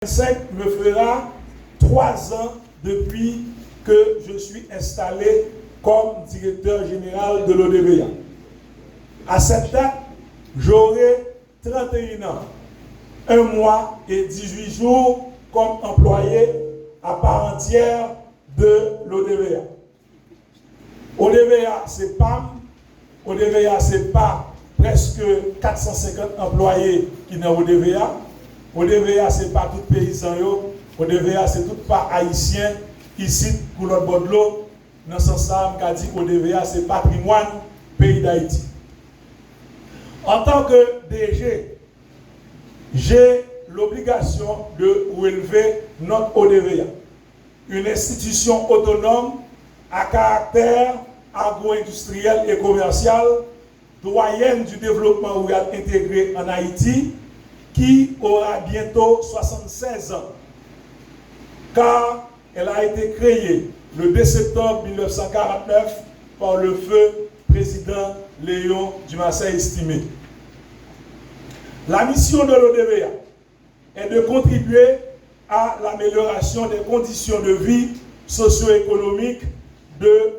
2025 me fera 3 ans depuis que je suis installé comme directeur général de l'ODVA. À cette date, j'aurai 31 ans, 1 mois et 18 jours comme employé à part entière de l'ODVA. ODVA, c'est PAM. ODVA, c'est pas presque 450 employés qui sont ODVA. ODVA, c'est pas tout paysan. ODVA, c'est tout pas haïtien ici pour notre bord de l'eau. Dans ce sens, on dit qu'ODVA, c'est patrimoine pays d'Haïti. En tant que DG, j'ai l'obligation de relever notre ODVA, une institution autonome à caractère agro-industriel et commercial, doyenne du développement rural intégré en Haïti, qui aura bientôt 76 ans, car elle a été créée le 2 septembre 1949 par le feu président Léon Dumassé-Estimé. La mission de l'ODVA est de contribuer à l'amélioration des conditions de vie socio-économiques de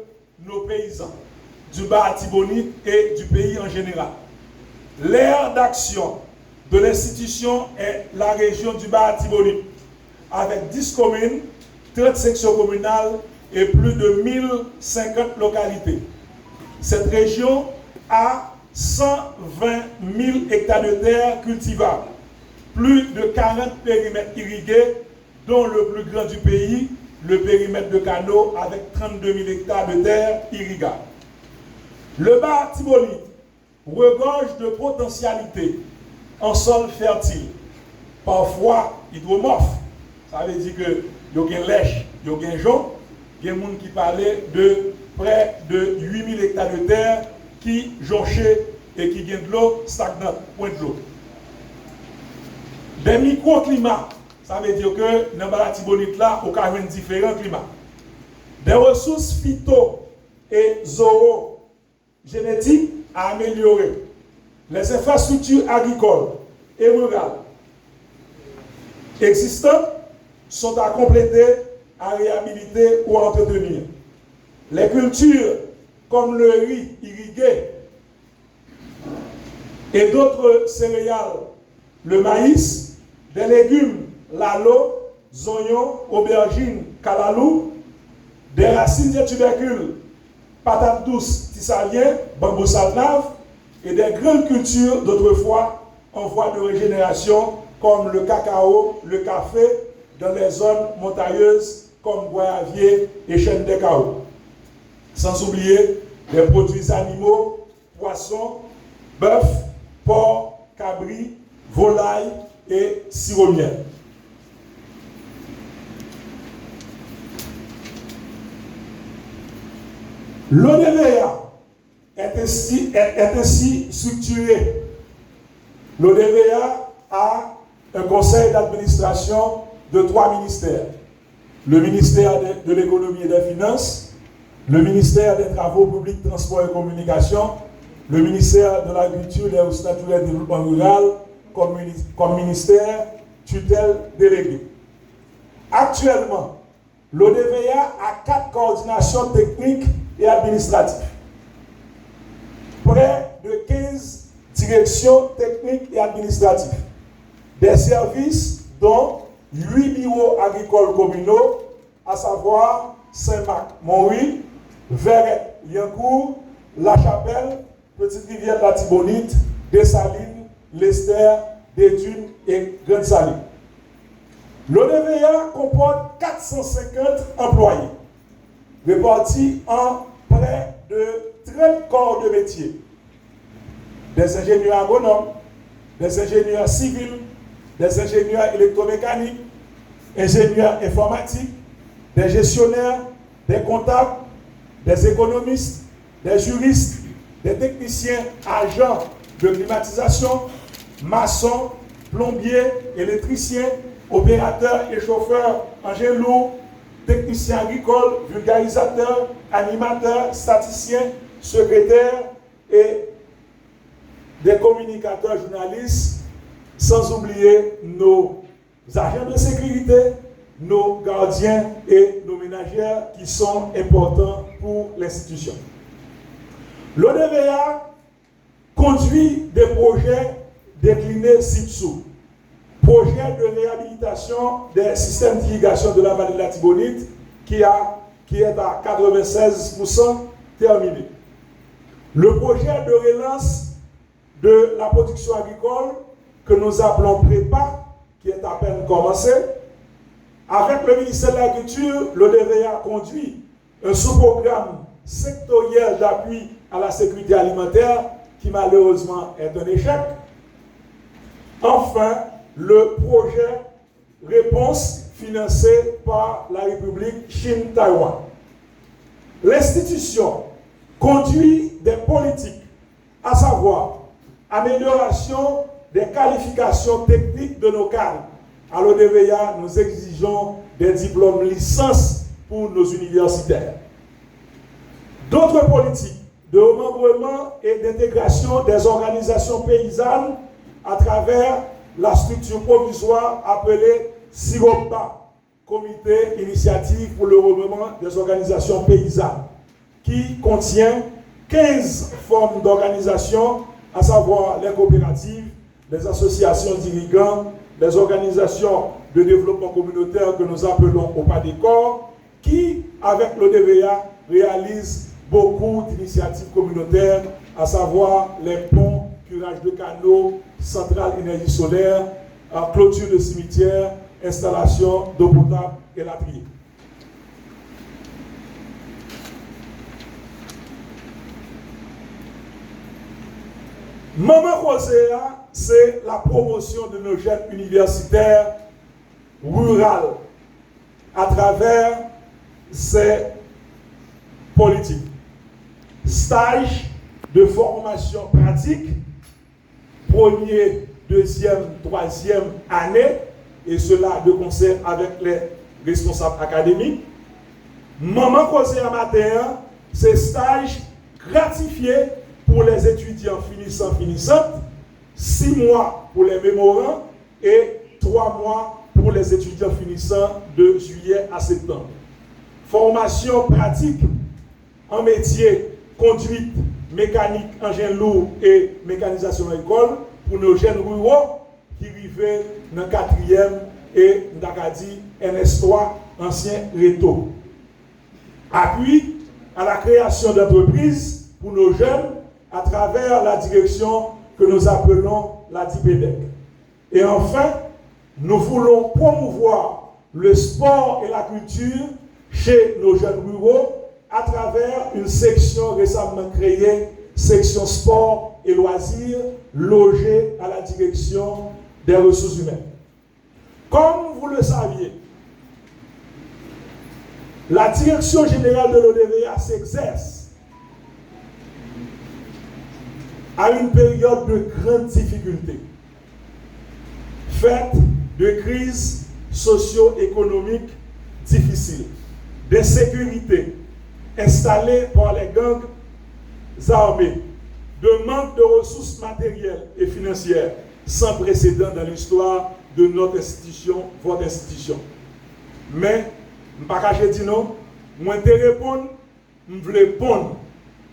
nos paysans, du Bas-Atibonite et du pays en général. L'aire d'action de l'institution est la région du Bas-Atibonite, avec 10 communes, 30 sections communales et plus de 1050 localités. Cette région a 120 000 hectares de terre cultivables, plus de 40 périmètres irrigués, dont le plus grand du pays, le périmètre de Cano, avec 32 000 hectares de terre irrigables. Le Bas-Atibonite regorge de potentialités en sol fertile, parfois hydromorphe. Ça veut dire que il y a une lèche, il y a un jonc, il y a des gens qui parlaient de près de 8 000 hectares de terre qui jonchaient et qui gagnent de l'eau stagnante, point de l'eau. Des microclimats, ça veut dire que dans le Bas-Atibonite là, il y a différents climats. Des ressources phyto et zoogénétiques à améliorer. Les infrastructures agricoles et rurales existantes sont à compléter, à réhabiliter ou à entretenir. Les cultures comme le riz irrigué et d'autres céréales, le maïs, des légumes, l'alo, oignons, aubergines, calalou, des racines de tubercules, patates douces, tissalien, bambou salnave, et des grandes cultures d'autrefois en voie de régénération comme le cacao, le café, dans les zones montagneuses comme Goyavier et Chêne de Cao. Sans oublier les produits animaux, poissons, bœuf, porc, cabri, volaille et cigogne. L'ODVA est ainsi structuré. L'ODVA a un conseil d'administration de 3 ministères. Le ministère de l'économie et des finances, le ministère des travaux publics, transports et communications, le ministère de l'agriculture, des ressources naturelles et du développement rural comme ministère tutelle délégué. Actuellement, l'ODVA a 4 coordinations techniques et administratives. Près de 15 directions techniques et administratives. Des services dont 8 bureaux agricoles communaux, à savoir Saint-Marc, Montrouge, Verret, Liancourt, La Chapelle, Petite Rivière de la Tibonite, Dessalines, Lester, Détunes et Grande Saline. L'ODVA comporte 450 employés, répartis en près de 30 corps de métier. Des ingénieurs agronomes, des ingénieurs civils, des ingénieurs électromécaniques, ingénieurs informatiques, des gestionnaires, des comptables, des économistes, des juristes, des techniciens agents de climatisation, maçons, plombiers, électriciens, opérateurs et chauffeurs engins lourds, techniciens agricoles, vulgarisateurs, animateurs, statisticiens, secrétaires et des communicateurs journalistes, sans oublier nos agents de sécurité, nos gardiens et nos ménagères qui sont importants pour l'institution. L'ODVA conduit des projets déclinés ci-dessous. Projet de réhabilitation des systèmes d'irrigation de la vallée de la Tibonite qui est à 96% terminé. Le projet de relance de la production agricole que nous appelons PREPA, qui est à peine commencé. Avec le ministère de l'Agriculture, l'ODVA conduit un sous-programme sectoriel d'appui à la sécurité alimentaire qui malheureusement est un échec. Enfin, le projet réponse financé par la République Chine-Taïwan. L'institution conduit des politiques, à savoir amélioration des qualifications techniques de nos cadres. À l'ODVA, nous exigeons des diplômes licence pour nos universitaires. D'autres politiques de remembrement et d'intégration des organisations paysannes à travers la structure provisoire appelée SIROPA, Comité Initiative pour le remembrement des organisations paysannes, qui contient 15 formes d'organisation, à savoir les coopératives, les associations d'irrigants, les organisations de développement communautaire que nous appelons OPADECOR, qui, avec l'ODVA, réalisent beaucoup d'initiatives communautaires, à savoir les ponts, curage de canaux, centrales énergie solaire, clôture de cimetières, installation d'eau potable et latrines. Maman Roséa, c'est la promotion de nos jeunes universitaires rurales à travers ces politiques. Stage de formation pratique, première, deuxième, troisième année, et cela de concert avec les responsables académiques. Maman Roséa matin, c'est stage gratifié pour les étudiants finissants, 6 mois pour les mémorants et 3 mois pour les étudiants finissants de juillet à septembre. Formation pratique en métier, conduite, mécanique, engin lourd et mécanisation agricole pour nos jeunes ruraux qui vivaient dans le 4e et Ndakadi NS3, ancien RETO. Appui à la création d'entreprises pour nos jeunes à travers la direction que nous appelons la DIPEDEC. Et enfin, nous voulons promouvoir le sport et la culture chez nos jeunes ruraux à travers une section récemment créée, section sport et loisirs, logée à la direction des ressources humaines. Comme vous le saviez, la direction générale de l'ODVA s'exerce à une période de grande difficulté, faite de crises socio-économiques difficiles, d'insécurité installée par les gangs armés, de manque de ressources matérielles et financières sans précédent dans l'histoire de notre institution, votre institution. Mais, je ne vais pas dire non, moi je réponds, je veux répondre.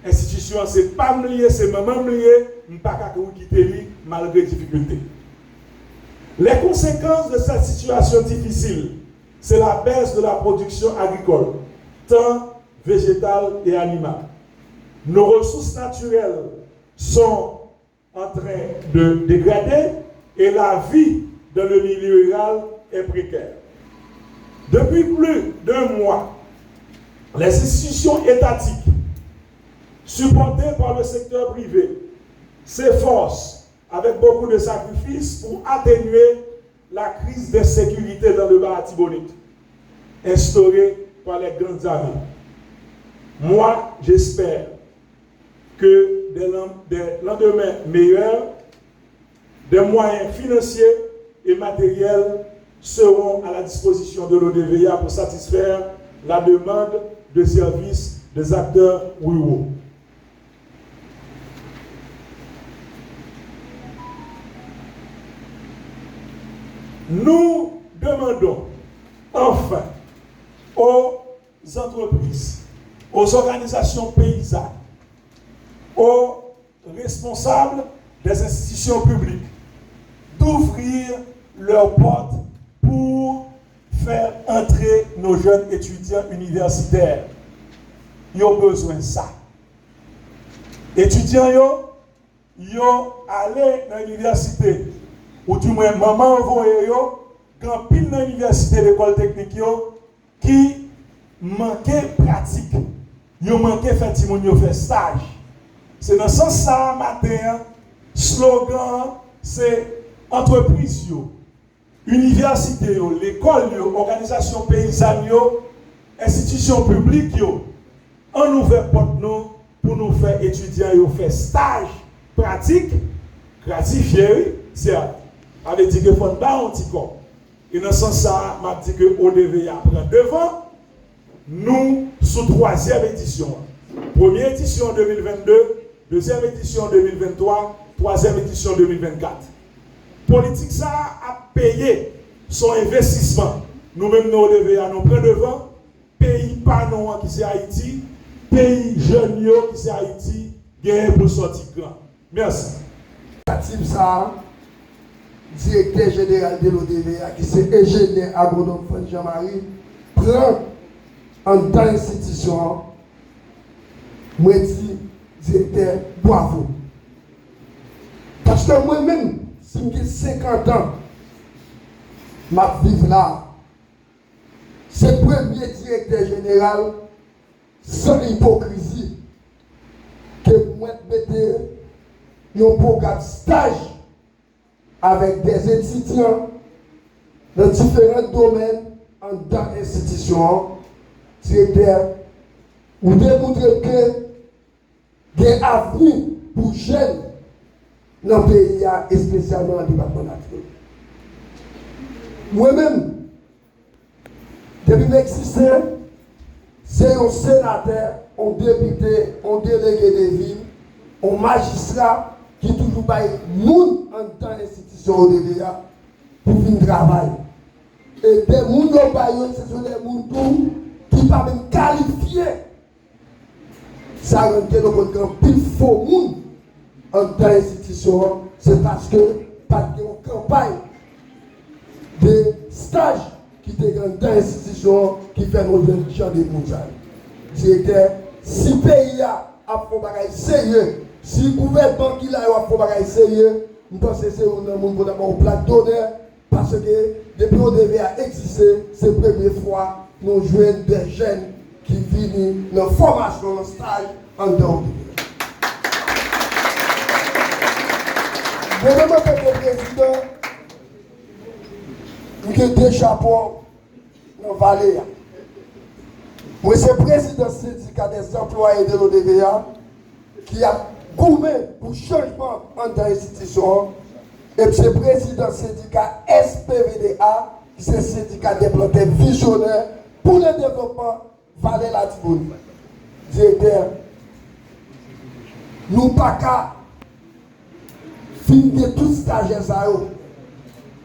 L'institution, ce n'est pas me lier, c'est maman me lier, je ne vais pas quitter malgré les difficultés. Les conséquences de cette situation difficile, c'est la baisse de la production agricole, tant végétale et animale. Nos ressources naturelles sont en train de dégrader et la vie dans le milieu rural est précaire. Depuis plus d'1 mois, les institutions étatiques, supportées par le secteur privé, s'efforcent avec beaucoup de sacrifices pour atténuer la crise d'insécurité dans le Bas-Tibonite, instaurée par les grandes armées. Moi, j'espère que des lendemains meilleurs, des moyens financiers et matériels seront à la disposition de l'ODVA pour satisfaire la demande de services des acteurs ruraux. Nous demandons enfin aux entreprises, aux organisations paysannes, aux responsables des institutions publiques d'ouvrir leurs portes pour faire entrer nos jeunes étudiants universitaires. Ils ont besoin de ça. Étudiants, ils ont allé dans l'université, ou du moins maman envoyé quand pile dans l'université l'école technique qui manquait pratique. Ils ont manqué faire stage. C'est dans ce sens ça matin, slogan c'est entreprise université l'école organisation paysanne institution publique en ouvert porte nous pour nous faire étudiants faire stage pratique gratifié certes avec dit que faut pas un petit corps et dans ce sens ça m'a dit que ODVA prend devant nous sous troisième édition. Première édition 2022, deuxième édition 2023, troisième édition 2024. Politique ça a payé son investissement. Nous-mêmes, nous devons nous prendre devant. Pays pas non qui c'est Haïti, pays jeune qui c'est Haïti, gagne pour sortir grand. Merci. Ça, directeur général de l'ODVA, qui c'est ingénieur agronome Jean-Marie, prend en tant institution, moi dis directeur, bravo. Parce que moi-même, si j'ai 50 ans, ma vie là, c'est le premier directeur général sans hypocrisie que moi mettez un programme stage avec des étudiants dans différents domaines en dans l'institution. Directeur, vous démontrez que il y a un avenir pour les jeunes dans le pays et spécialement dans le département national. Moi-même, depuis que j'existe, c'est un sénateur, un député, un délégué de ville, un magistrat qui toujours pas monde en tant qu'institution ODVA pour venir travailler. Et des gens ce sont des gens qui ne sont pas même qualifiés. Ça rend que nous avons un plus faux monde en tant qu'institution, c'est parce que pas de campagne de stage qui est dans l'institution qui fait nos jeunes gens de mondial. C'est que si le pays a fait un bagage sérieux, si le gouvernement qui a fait un bagage sérieux, je pense que c'est un monde qui a un plat d'honneur parce que depuis qu'on devait exister, c'est la première fois que nous jouons des jeunes qui viennent dans la formation, dans le stage en dehors du pays. Moi-même, en tant que président, j'ai deux chapeaux dans la vallée. Moi, c'est le président du syndicat des employés de l'ODVA qui a gourmé pour changement dans l'institution. Et puis, c'est le président du syndicat SPVDA, qui est le syndicat déployé visionnaire pour le développement Vallée Latibonite. Directeur, nous pas qu'à finir tout stagiaire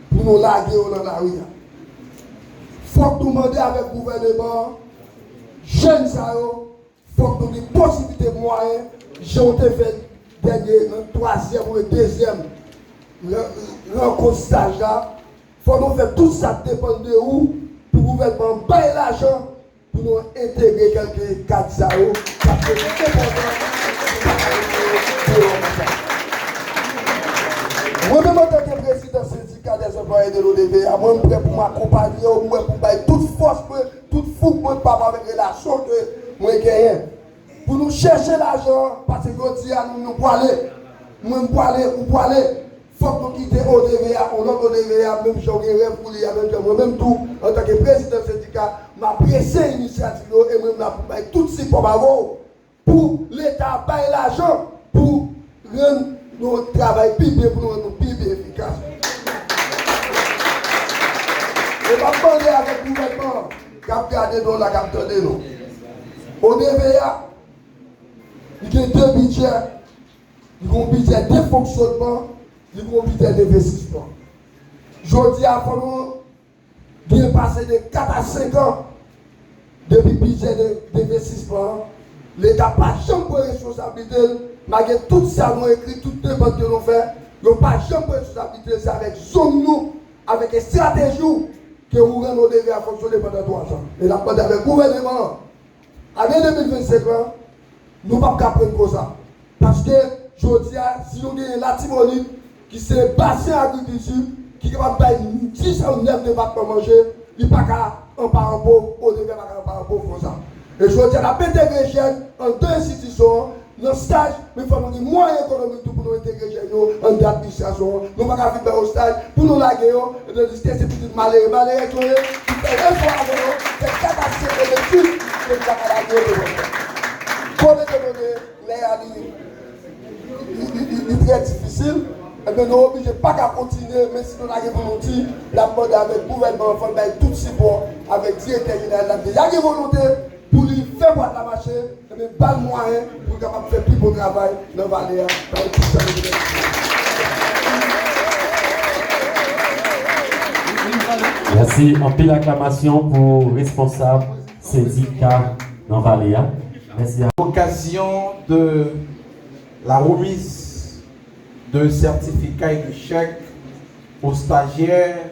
pour nous larguer dans la rue. Il faut que nous demandions avec le gouvernement, jeunes, il faut que nous ayons des possibilités de moyens. J'ai fait dernier, le troisième ou le deuxième rencontre stage là. Il faut que nous fassions tout ça dépend de où pour le gouvernement payer l'argent pour nous intégrer quelques 4 parce que c'est important. Moi-même, en tant que président syndicat des employés de l'ODVA, moi, je suis prêt pour m'accompagner, moi, pour mettre toute force, toute fougue, moi, pas avec relation que moi, gagne. Pour nous chercher l'argent, parce que nous pouvons aller. Moi, je peux aller. Il faut que nous quittions l'ODVA, on a l'ODVA, même si on a rêve pour lui, même tout, en tant que président syndicat, je pressé l'initiative et moi, je vais tout ce pour l'État payer l'argent, pour rendre notre travail plus bien, pour nous rendre plus efficace. Et je vais parler avec le gouvernement qui a gardé dans la capitale de nous. ODVA, il y a deux budgets. Il y a un budget de fonctionnement, il y a un budget d'investissement. Je dis à nous qui est passé de 4 à 5 ans depuis le budget d'investissement. L'État n'a pas jamais de responsabilité, malgré tout ça, nous écrit, toutes les banques que nous faisons, il n'y a pas jamais de responsabilité, c'est avec nous, avec les stratégies que nous rendons devez à fonctionner pendant 3 ans. Et là, avec le gouvernement, en 2025, nous ne pouvons pas prendre pour ça. Parce que, je dis, si nous avons la Timonite, qui s'est basé en agriculture, qui est capable de faire 10 ou 9 départements manger, il n'y a pas qu'un parent pauvre, au début, pas qu'un parent pauvre pour ça. Et je dis, la intégrer jeunes en 2 institutions, dans stage, mais il faut nous moyens économiques pour nous intégrer jeunes en administration. Nous ne pouvons pas faire au stage pour nous laguer, et de dire que c'est petit malheureux, qui fait un fois avec nous, c'est 4 à 5 d'études, que nous avons laguer. Pour nous donner les très difficile. Et bien, nous sommes obligés pas qu'à continuer, mais si nous avons volonté, la mode avec le gouvernement, il faut tout support avec le directeur général. Il y a une volonté pour lui faire boire la machine, et bien, pas le moyen pour capable faire plus beau travail dans la vallée, dans tout ça. Merci. En pile acclamation pour responsable syndicat dans Valéa. Merci. À l'occasion de la remise de certificats et de chèques aux stagiaires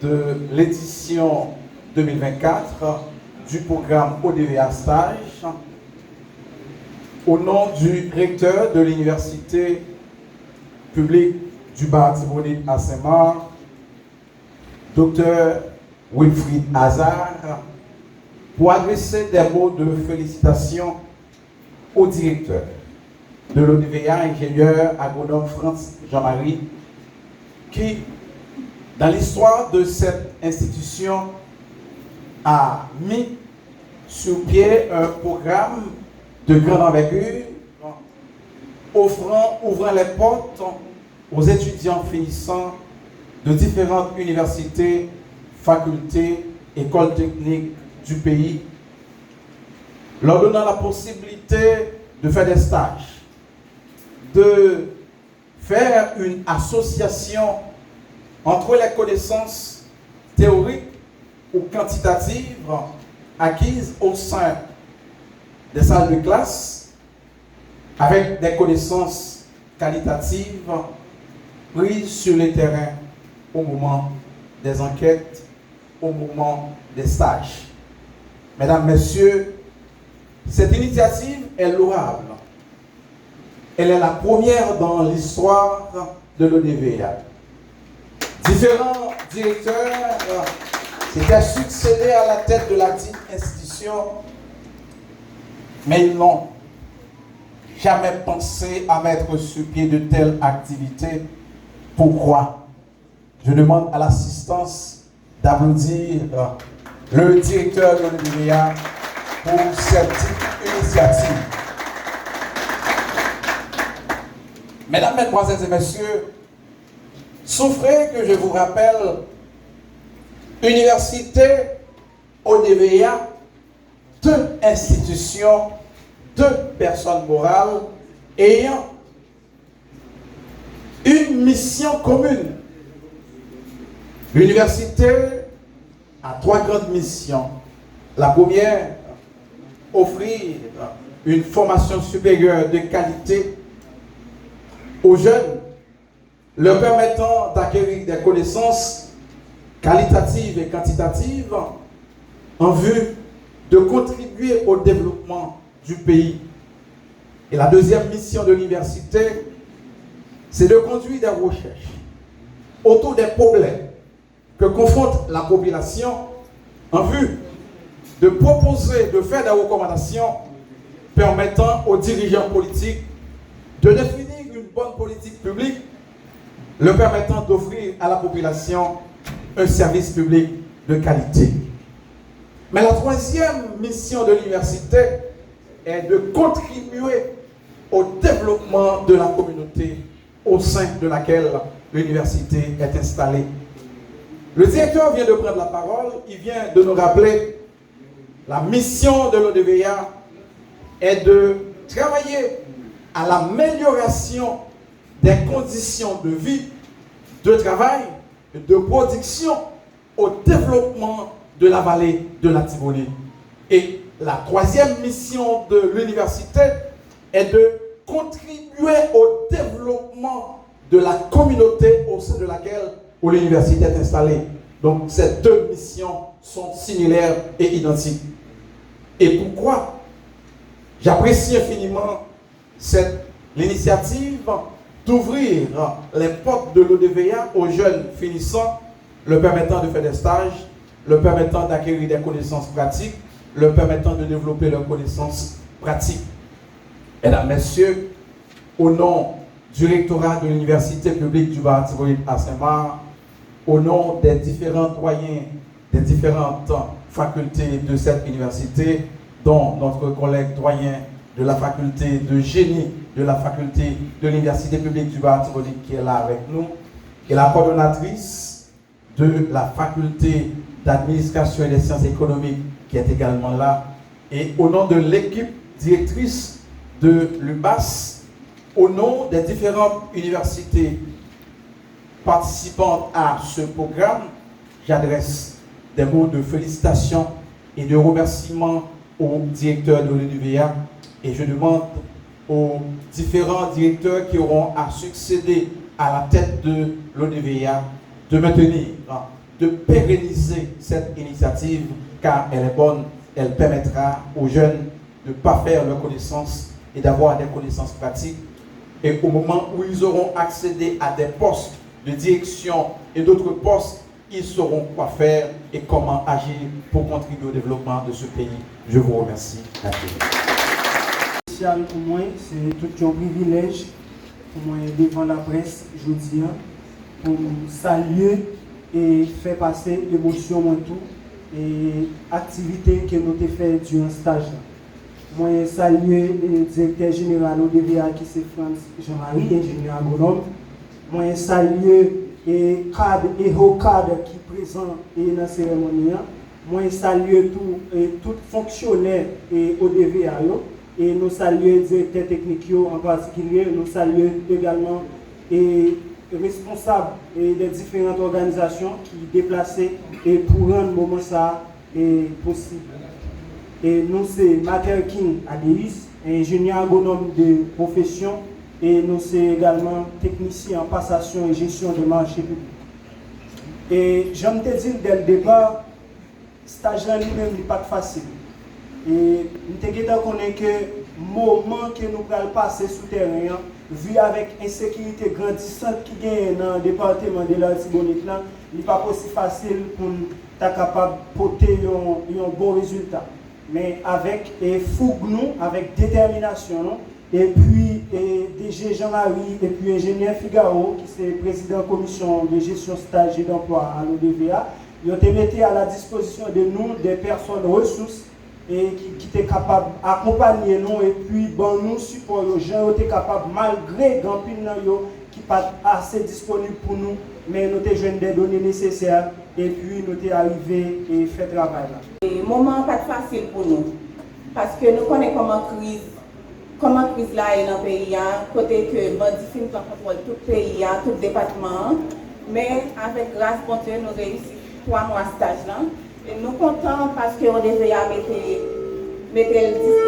de l'édition 2024 du programme ODVA Stage, au nom du recteur de l'université publique du Bar-Tibonite à Saint-Marc, Dr Wilfried Hazard, pour adresser des mots de félicitations au directeur de l'ODVA, ingénieur agronome France Jean-Marie, qui, dans l'histoire de cette institution, a mis sur pied un programme de grande envergure, ouvrant les portes aux étudiants finissants de différentes universités, facultés, écoles techniques du pays, leur donnant la possibilité de faire des stages, de faire une association entre les connaissances théoriques ou quantitatives acquises au sein des salles de classe avec des connaissances qualitatives prises sur le terrain au moment des enquêtes, au moment des stages. Mesdames, Messieurs, cette initiative est louable. Elle est la première dans l'histoire de l'ODVA. Différents directeurs s'étaient succédés à la tête de la dite institution, mais ils n'ont jamais pensé à mettre sur pied de telles activités. Pourquoi? Je demande à l'assistance d'applaudir le directeur de l'ODVA pour cette initiative. Mesdames, Mesdemoiselles et Messieurs, souffrez que je vous rappelle, université, ODVA, 2 institutions, 2 personnes morales ayant une mission commune. L'université a 3 grandes missions. La première, offrir une formation supérieure de qualité aux jeunes, leur permettant d'acquérir des connaissances qualitatives et quantitatives en vue de contribuer au développement du pays. Et la deuxième mission de l'université, c'est de conduire des recherches autour des problèmes que confronte la population en vue de proposer, de faire des recommandations permettant aux dirigeants politiques de définir une bonne politique publique, leur permettant d'offrir à la population un service public de qualité. Mais la troisième mission de l'université est de contribuer au développement de la communauté au sein de laquelle l'université est installée. Le directeur vient de prendre la parole, il vient de nous rappeler la mission de l'ODVA est de travailler à l'amélioration des conditions de vie, de travail, de production au développement de la vallée de la Tibonite. Et la troisième mission de l'université est de contribuer au développement de la communauté au sein de laquelle l'université est installée. Donc ces deux missions sont similaires et identiques. Et pourquoi j'apprécie infiniment l'initiative d'ouvrir les portes de l'ODVA aux jeunes finissants, leur permettant de faire des stages, leur permettant d'acquérir des connaissances pratiques, leur permettant de développer leurs connaissances pratiques. Mesdames, Messieurs, au nom du rectorat de l'Université publique du Bas-Tibonite à Saint-Marc, au nom des différents doyens des différentes facultés de cette université, dont notre collègue doyen de la faculté de génie de la faculté de l'Université publique du Bas-Tibonite qui est là avec nous, et la coordonnatrice de la faculté d'administration et des sciences économiques qui est également là, et au nom de l'équipe directrice de l'UBAS, au nom des différentes universités participantes à ce programme, j'adresse des mots de félicitations et de remerciements au directeur de l'UDVA et je demande aux différents directeurs qui auront à succéder à la tête de l'UDVA de maintenir, de pérenniser cette initiative car elle est bonne, elle permettra aux jeunes de parfaire leurs connaissances et d'avoir des connaissances pratiques. Et au moment où ils auront accédé à des postes de direction et d'autres postes, ils sauront quoi faire et comment agir pour contribuer au développement de ce pays. Je vous remercie. Spécial pour moi, c'est tout un privilège pour moi devant la presse, je dis, pour saluer et faire passer l'émotion moi tout et activité que nous avons fait durant le stage. Moi saluer le directeur général ODVA qui c'est France Jean-Marie, ingénieur agronome. Moi saluer et cadre et haut cadre qui présent dans la cérémonie. Moi saluer tout fonctionnaire et ODVA et nous saluer directeur technique en particulier. Nous saluer également et responsables des différentes organisations qui déplacent et pour rendre le moment ça possible. Et nous c'est Mater King Adéis, ingénieur agronome de profession, et nous c'est également technicien en passation et gestion de marché public. Et j'aime te dire dès le départ, stage là lui-même n'est pas facile. Et nous te connaît que le moment que nous allons passer sous terrain, vu avec l'insécurité grandissante qui gagne dans le département de la Tibonite, il n'est pas aussi facile pour être capable de porter un bon résultat. Mais avec fougue, avec détermination, et puis DG Jean-Marie, et puis ingénieur Figaro, qui est président de la commission de gestion stage et d'emploi à l'ODVA, ils ont mis à la disposition de nous des personnes ressources et qui étaient capables d'accompagner nous et puis nous support aux gens qui étaient capables malgré grand pile qui pas assez disponible pour nous mais nous étions jeunes des données nécessaires et puis nous sommes arrivés et fait travail là. Le moment pas facile pour nous parce que nous connaissons comment crise là est dans le pays côté que bandits fin contrôle tout le pays tout le département mais avec grâce pour Dieu nous réussissons 3 mois de stage là. Et nous sommes contents parce qu'on devait mettre le disponible.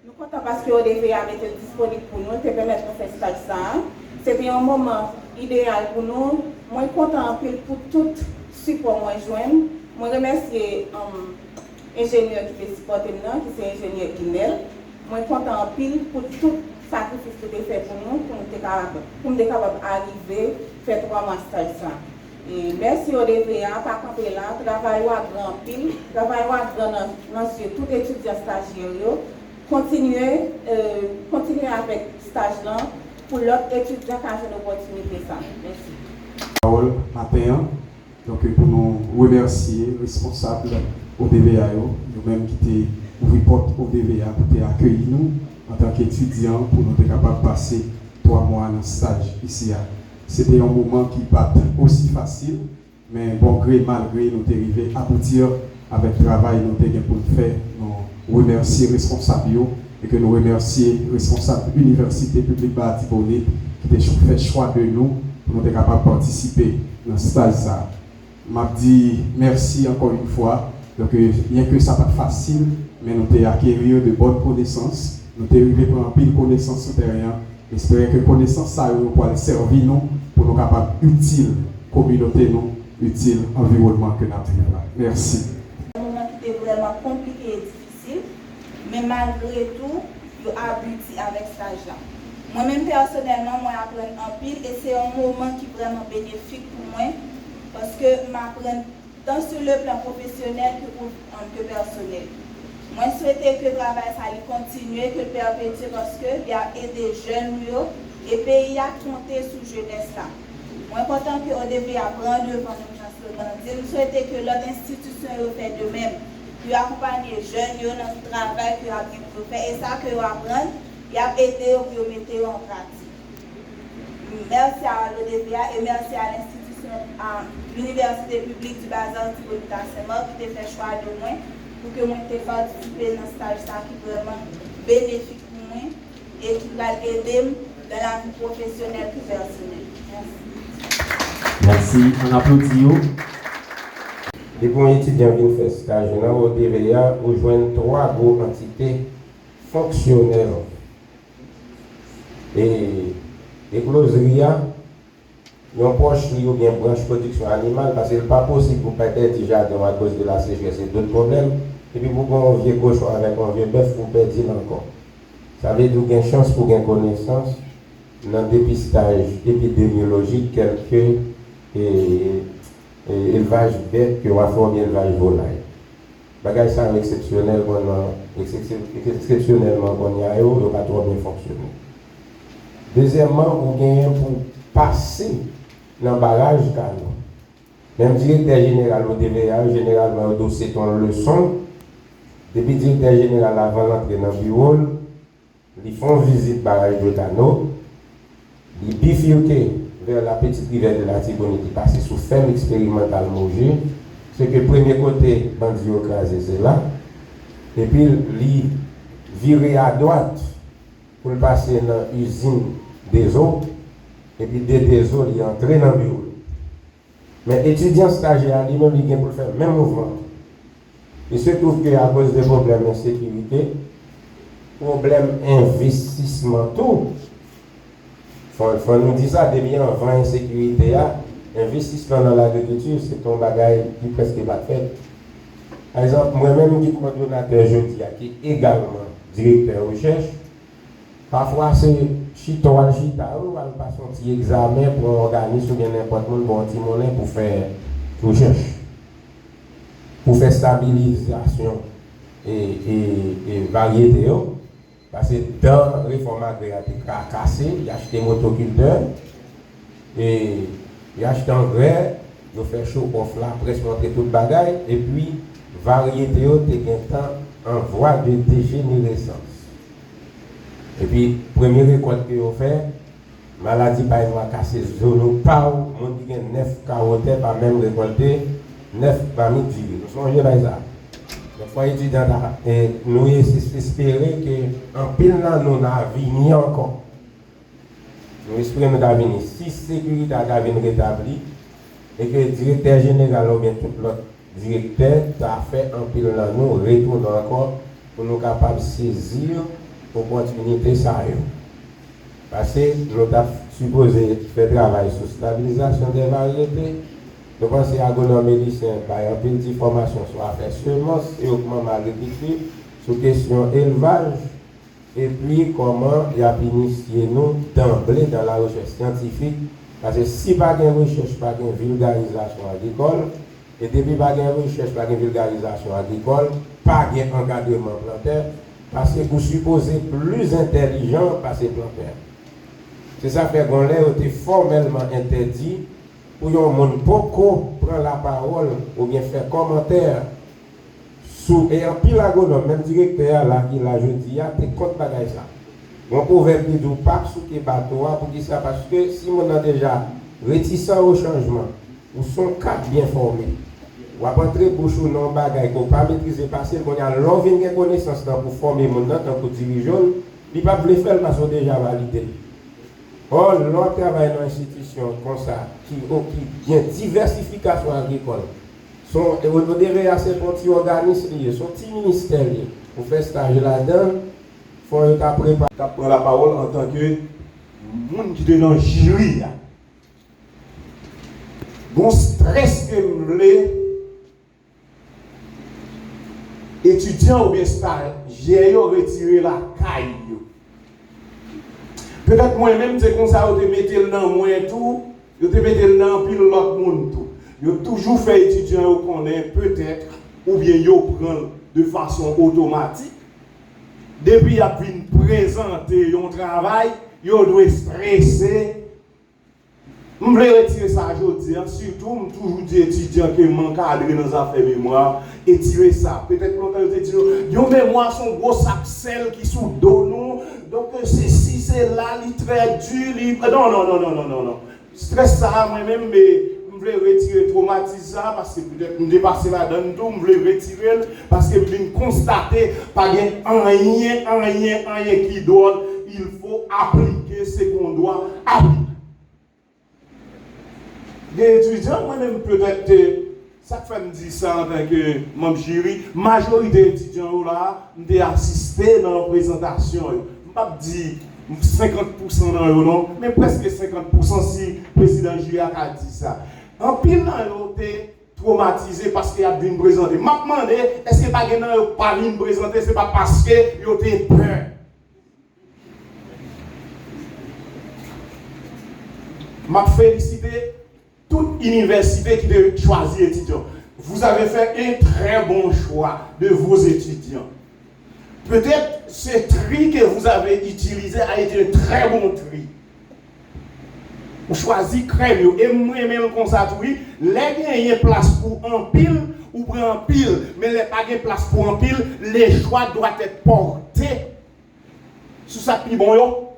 Nous sommes contents parce qu'on devait mettre le disponible pour nous, te permettre de faire stage ça. C'était un moment idéal pour nous. Moi, je suis content pour tout support que je joins. Je remercie l'ingénieur qui fait supporter nous, qui est l'ingénieur Guinel. Je suis content pour tout sacrifice que tu as fait pour nous, pour nous être capable d'arriver à faire 3 mois de stage ça. Et merci au DVA, par camper là, travail à grand pile, travail à grand dans tout étudiant stagiaire, continuer avec stage là pour l'autre étudiant qui a une opportunité ça. Merci. Parole matin, donc pour nous remercier responsables au DVA, nous-mêmes qui t'ont ouvert porte au DVA pour accueillir nous en tant qu'étudiants pour nous être capables de passer 3 mois dans le stage ici. C'était un moment qui pas aussi facile, mais bon gré malgré nous sommes arrivés à aboutir avec le travail nous avons pour le faire. Nous remercions les responsables et que nous remercions les responsables de l'Université publique Bas-Tibonite qui ont fait le choix de nous pour nous être capables de participer dans ce stage. m'a dit merci encore une fois. Donc, bien que ça pas facile, mais nous avons acquérir de bonnes connaissances. Nous avons arrivé à prendre pile connaissances sur le terrain. J'espère que connaissances ça pour servir nous, pour nous capables utile communauté nous, utile environnement que nous avons. Merci. Un moment qui était vraiment compliqué et difficile, mais malgré tout, il a abouti avec cet âge-là. Moi-même personnellement, moi j'apprends en pile et c'est un moment qui est vraiment bénéfique pour moi parce que m'apprends tant sur le plan professionnel que personnel. Moi je souhaitais que le travail ça allait continuer, que le perpétuer parce qu'il y a des jeunes et le pays a compté sur jeunesse là. Moi content qu'on devait apprendre devant nous je souhaitais que l'autre institution fait de même, qui accompagne les jeunes dans le travail qu'ils ont fait et ça que apprendre. Il a aidé pour mettre en pratique. Merci à l'ODVA et merci à l'institution, à l'Université publique du Bazar Tibonita Saint-Marc qui a fait choix de moi pour que moi puisse participer dans ce stage qui est vraiment bénéfique pour moi et qui va aider dans la vie professionnelle et personnelle. Merci. On applaudit. Les bons étudiants viennent faire stage dans l'ODVA pour joindre 3 gros entités fonctionnelles. Et les closeries, ils ont proche ou bien branche production animale parce que ce n'est pas possible pour perdre déjà à cause de la sécheresse et d'autres problèmes. Et puis pour qu'on vieux cochon avec un vieux bœuf, pour perdre encore. Ça veut dire qu'il y a une chance pour gagner connaissance dans le dépistage épidémiologique, quelques élevages bêtes que on va faire bien élevage volaille. Bagage ça exceptionnellement qu'on y a, il va pas trop bien fonctionner. Deuxièmement, vous gagnez pour passer dans le barrage canon. Même directeur général au DVA, généralement au dossier ton leçon, depuis directeur général avant d'entrer dans le bureau, ils font visite barrage de Tano, ils bifurquent vers la petite rivière de la Tibonite, qui passe sous ferme expérimentale Mogé. C'est que le premier côté, bandit écrasé, c'est là. Et puis, ils virent à droite pour passer dans l'usine des eaux. Et puis, des eaux, ils entrent dans le bureau. Mais étudiants stagiaires, ils ont pour faire le même mouvement. Il se trouve qu'à cause des problèmes d'insécurité, problèmes d'investissement, tout. Il faut nous dire ça, depuis avant l'insécurité, investissement dans l'agriculture, c'est un bagage qui presque pas fait. Par exemple, moi-même qui suis coordonnateur jeudi, qui est également directeur de recherche, parfois c'est chita, on va passer un petit examen pour organiser ou bien n'importe quel bon petit monnaie pour faire recherche, pour faire stabilisation et variété. Parce que dans la réforme agraire, il a cassé, il a acheté motoculteur et il a acheté engrais, il a fait chaud off là, presque monter tout le bagage, et puis variété est en voie de dégénérescence. Et puis, première récolte que vous fait, maladie par exemple cassé zone pas où, on dit 9 carottes pas même récolté, 9 pas mis du. Nous sommes par ça. Donc, il faut étudier et nous espérer que en pile là, nous n'avons ni encore. Nous espérons que nous si sécurité a été rétablie et que le directeur général ou bien tout l'autre directeur a fait un pile là, nous retournons encore pour nous capables de saisir l'opportunité ça. Parce que nous avons supposé faire travail sur la stabilisation des variétés. Nous pensons à agronomédicien, par exemple, une petite formation sur affaires semences et augmentation de l'agriculture, sur question élevage, et puis comment il a initié nous d'emblée dans la recherche scientifique. Parce que si pas de recherche, pas de vulgarisation agricole, et depuis pas de recherche, pas de vulgarisation agricole, pas d'encadrement plantaire, parce que vous supposez plus intelligent par ces plantaires. C'est ça fait qu'on l'a été formellement interdit pour que les gens prendre la parole ou bien faire commentaire sous et en pile agronome, même directeur là qui l'a jeudi, tu compte pas ça. On pouvait dire pas sous les bateaux pour dire ça parce que si on a déjà réticent au changement ou sont quatre bien formés, ou à entrer bouche ou non bagaille qu'on pas maîtriser parce qu'on a l'envie de connaissance pour former mon tant que dirigeant, il pas le faire parce qu'on déjà validé. Or, l'on travaille dans l'institution comme ça, qui a une diversification agricole. Au DVA, c'est un petit organisme, son petit ministère. Pour faire stage là-dedans, il faut préparer. Tu prends la parole en tant que monde qui est dans le jury. Bon stress que étudiants ou bien stage, j'ai retiré la caille. Peut-être moi-même, c'est comme ça, je te mets dans moi tout, je te mets dans pile l'autre monde tout. Je toujours fait étudiant qu'on est peut-être, ou bien je prends de façon automatique. Depuis qu'il a pu présenter un travail, je dois stresser. Je veux retirer ça aujourd'hui, surtout, je toujours dis étudiants qui m'encadrent dans les affaires mémoire, et tirer ça. Peut-être longtemps, je dis, yo mémoire son gros sac sel qui sous dos nous, donc ceci, c'est là, il très dur, non. Stress ça moi-même, mais je veux retirer, traumatiser ça, parce que peut-être je me dépasse là-dedans, je veux retirer, parce que je veux constater, pas rien qui doit, il faut appliquer ce qu'on doit appliquer. Les étudiants, moi-même, peut-être, ça fait me dire ça en tant que membre jury, majorité d'étudiants là, j'ai assisté dans la présentation. Je ne vais pas dire 50% dans eux, non, mais presque 50% si le président jury a dit ça. En pile, ils été traumatisés parce qu'il a bien présenté. Je me demandé, est-ce que pas bien présenté, c'est pas parce qu'ils ont été peur. Je félicite toute université qui a choisi étudiants. Vous avez fait un très bon choix de vos étudiants. Peut-être ce tri que vous avez utilisé a été un très bon tri. Vous choisissez très bien. Et moi-même, comme ça, oui, les gens y a place pour un pile ou pour un pile, mais les pas de place pour un pile, les choix doivent être portés sur ça qui bon yo.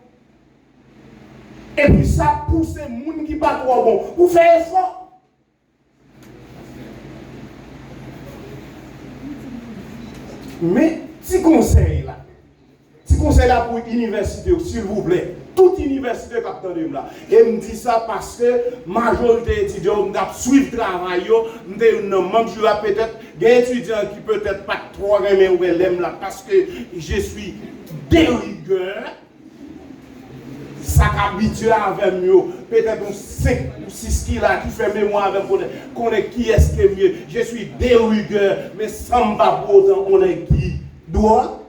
Et puis ça pousse les gens qui ne sont pas trop bons. Vous faites effort. Mais, petit conseil là pour l'université, s'il vous plaît. Toute université qui attendez là. Et me dit ça parce que la majorité d'étudiants suivent le travail. Je peut-être des étudiants qui peut-être pas trop aimer ou l'aiment là parce que je suis de rigueur. Ça habitué avec mieux. Peut-être 5 ou 6 qui là qui fait mémoire avec qu'on est qui est-ce qui est mieux. Je suis de rigueur, mais sans pas pour autant on est qui doit.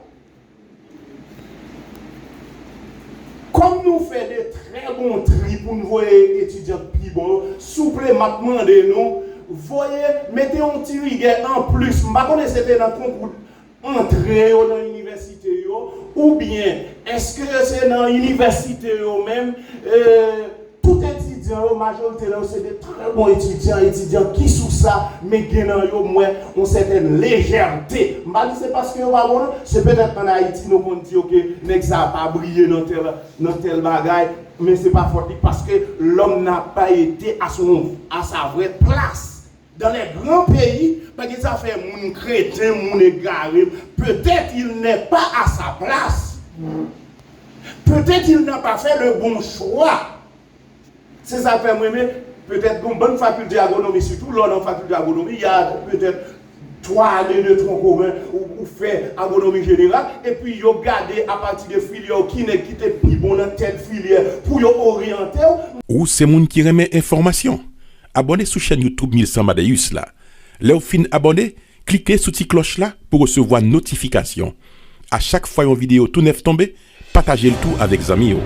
Comme nous faisons des très bons tri pour nous voir étudiants plus bons, supplément de nous, voyez, mettez un petit rigueur en plus. Je ne sais pas si c'était dans le concours entrer dans l'université ou bien est-ce que c'est dans l'université même tout étudiant majorité là c'est des très bons étudiants qui sous ça mais gagnant au moins une certaine légèreté. C'est parce que c'est peut-être en Haïti nous on dit OK nèg ça pas brillé dans tel bagaille mais c'est pas fort parce que l'homme n'a pas été à sa vraie place. Dans les grands pays, parce que ça fait mon chrétien, mon égaré, peut-être il n'est pas à sa place. Peut-être il n'a pas fait le bon choix. C'est ça fait moi, mais peut-être une bonne faculté d'agronomie, surtout là dans la faculté d'agronomie, il y a peut-être 3 années de tronc commun ou fait agronomie générale, et puis ils ont gardé à partir de filières qui n'étaient plus bon dans telle filière pour orienter. Ou c'est moun qui remet information. Abonnez sur la chaîne YouTube 1100 Amadeus là. Là où fin abonné, cliquez sur cette cloche là pour recevoir notification. À chaque fois une vidéo tout neuf tombé, partagez le tout avec amis.